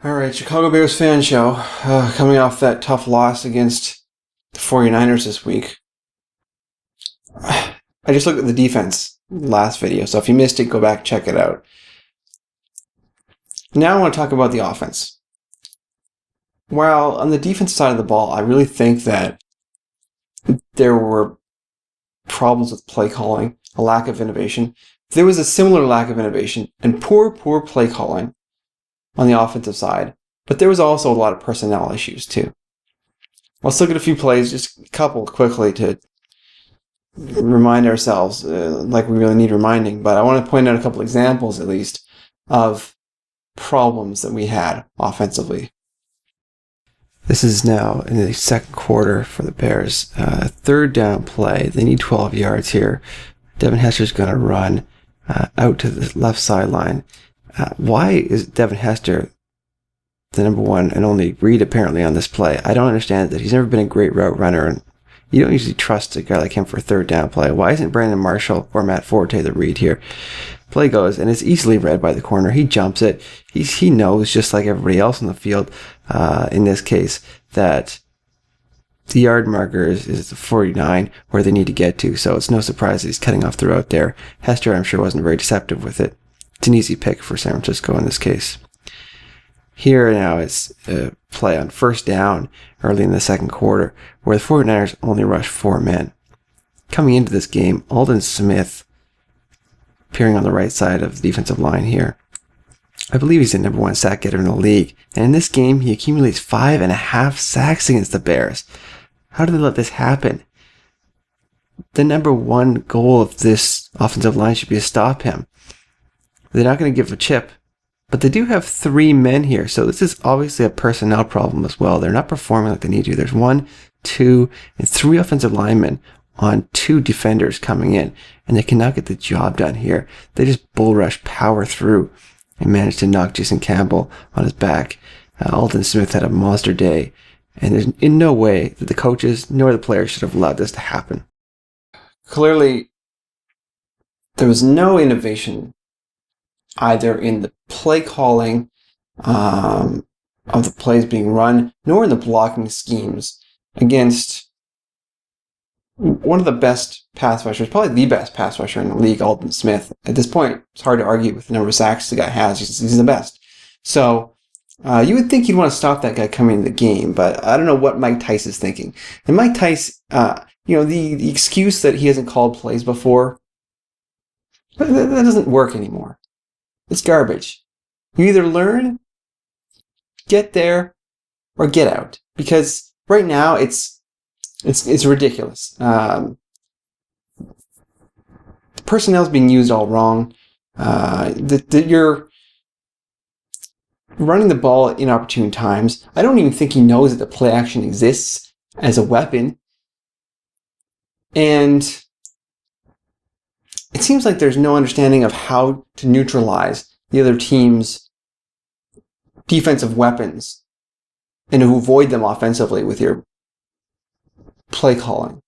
All right, Chicago Bears fan show. Coming off that tough loss against the 49ers this week. I just looked at the defense last video, so if you missed it, go back and check it out. Now I want to talk about the offense. While on the defense side of the ball, I really think that there were problems with play calling, a lack of innovation. There was a similar lack of innovation and poor play calling on the offensive side, but there was also a lot of personnel issues too. Let's look at a few plays, just a couple quickly to remind ourselves, like we really need reminding, but I want to point out a couple examples at least of problems that we had offensively. This is now in the second quarter for the Bears. Third down play. They need 12 yards here. Devin Hester is going to run out to the left sideline. Why is Devin Hester the number one and only read apparently on this play? I don't understand that. He's never been a great route runner, and you don't usually trust a guy like him for a third down play. Why isn't Brandon Marshall or Matt Forte the read here? Play goes, and it's easily read by the corner. He jumps it. He knows, just like everybody else in the field, in this case, that the yard marker is the 49 where they need to get to, so it's no surprise that he's cutting off the route there. Hester, I'm sure, wasn't very deceptive with it. It's an easy pick for San Francisco in this case. Here now it's a play on first down early in the second quarter where the 49ers only rushed 4 men. Coming into this game, Aldon Smith appearing on the right side of the defensive line here. I believe he's the number 1 sack getter in the league. And in this game, he accumulates 5.5 sacks against the Bears. How did they let this happen? The number 1 goal of this offensive line should be to stop him. They're not going to give a chip, but they do have 3 men here, so this is obviously a personnel problem as well. They're not performing like they need to. There's 1, 2, and 3 offensive linemen on 2 defenders coming in, and they cannot get the job done here. They just bull rush power through and manage to knock Jason Campbell on his back. Aldon Smith had a monster day, and there's in no way that the coaches nor the players should have allowed this to happen. Clearly, there was no innovation either in the play calling of the plays being run, nor in the blocking schemes against one of the best pass rushers, probably the best pass rusher in the league, Aldon Smith. At this point, it's hard to argue with the number of sacks the guy has. He's the best. So you would think you'd want to stop that guy coming into the game, but I don't know what Mike Tice is thinking. And Mike Tice, the excuse that he hasn't called plays before, that doesn't work anymore. It's garbage. You either learn, get there, or get out. Because right now it's ridiculous. The personnel's being used all wrong. You're running the ball at inopportune times. I don't even think he knows that the play action exists as a weapon. And it seems like there's no understanding of how to neutralize the other team's defensive weapons and to avoid them offensively with your play calling.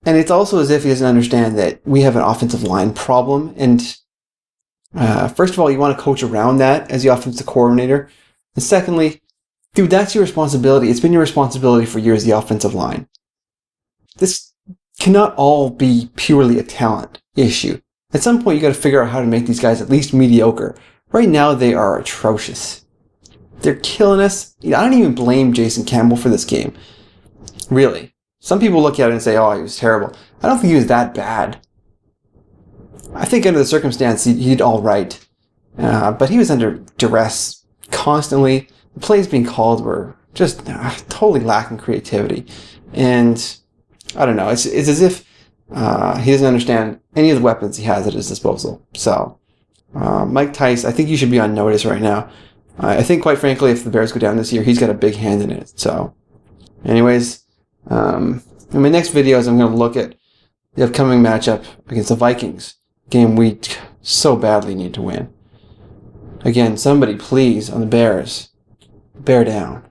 And it's also as if he doesn't understand that we have an offensive line problem. And first of all, you want to coach around that as the offensive coordinator. And secondly, dude, that's your responsibility. It's been your responsibility for years, the offensive line. This cannot all be purely a talent issue. At some point, you got to figure out how to make these guys at least mediocre. Right now, they are atrocious. They're killing us. I don't even blame Jason Campbell for this game. Really. Some people look at it and say, oh, he was terrible. I don't think he was that bad. I think under the circumstance, he did all right. But he was under duress constantly. The plays being called were just totally lacking creativity. And I don't know. It's as if he doesn't understand any of the weapons he has at his disposal. So, Mike Tice, I think you should be on notice right now. I think, quite frankly, if the Bears go down this year, he's got a big hand in it. So, anyways, in my next videos, I'm going to look at the upcoming matchup against the Vikings, game we so badly need to win. Again, somebody please, on the Bears, bear down.